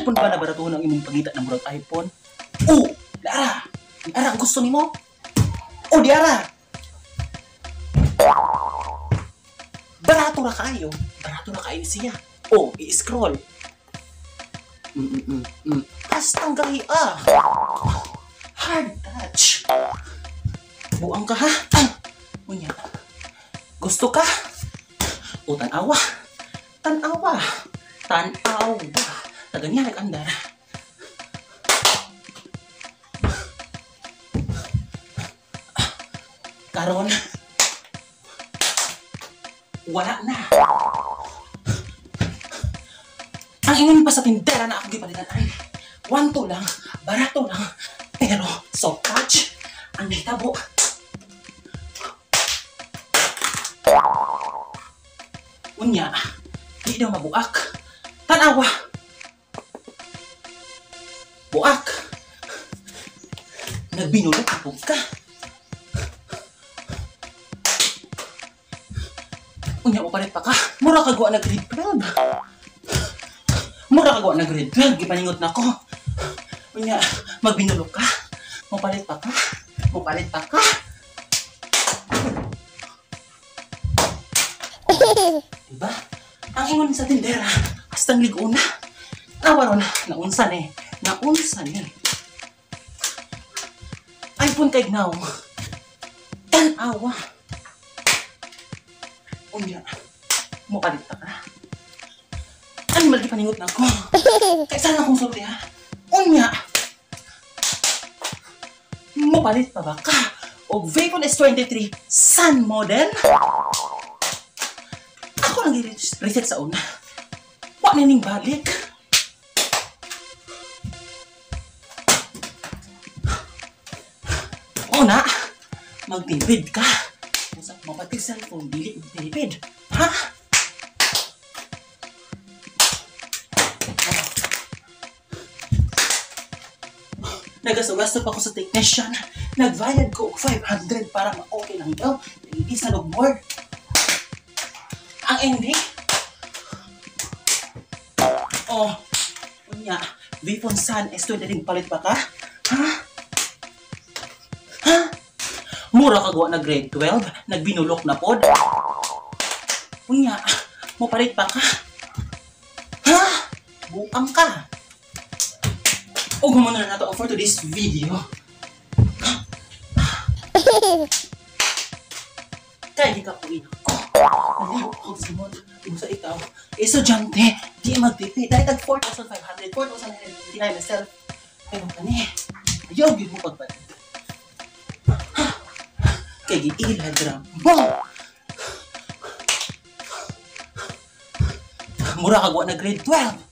iPhone ba na baratuhon ang imong pagita ng murag iPhone? Oh, Diara! Diara, ang gusto nimo? Oh, Diara! Barato na kayo. Barato na kayo siya. Oh, i-scroll. Pastang gahi Hard touch. Buang ka ha? Unya. Gusto ka? O tanawa. Tanawa. Tanawa. Taganyan nag-andar. Karon. Wala na. Ang ingon pa sa tindera na ako gipalitan ay 1-2 lang, barato lang, pero soft touch ang nahitabo. Unya, di daw mabuak. Tanawa. Buak. Nagbinulot kapog ka. Unya, upalit pa ka. Mura ka gawa na grade 12. Mura ka gawa na grade 12. Gipaningot na ko. Unya, magbinulot ka. Mupalit pa ka. Mupalit pa ka. Diba? Ang ingon sa tindera, hastang ligo na. Nawaron, naunsan eh. Naunsan eh. iPhone kay now. Tanawa. Unya, mupalit pa ka. Ano malaki paningot na ako? Kaya saan akong sulti ha? Unya, mupalit pa ba ka? O Vapon S23 Sun model? Ako lang i-reset sa una. Wak nining balik. Una, magtipid ka. Sa mapatig cellphone, dili magtipid. Ha? Nagaso-gasto pa ako sa technician. Nagbayad ko 500 para ma-okay lang daw. Hindi sa logboard. Ang hindi. Oh, unya, Vapon Sun S23 palit pa ka? Ha? Ha? Mura ka gawa na grade 12? Nagbinulok na pod? Unya, mo palit pa ka? Ha? Buang ka. O gumana na nato for today's video. Kaya di ka po ina ko. Naligo ako sa mod. Ibo sa ikaw. Estudyante, di magtipid. Dahil tag 4,500, 4,999 na self. Pero kani, ayaw yun mo pagpalit. Kaya gi-ilagram. Boom! Mura ka gawa na grade 12.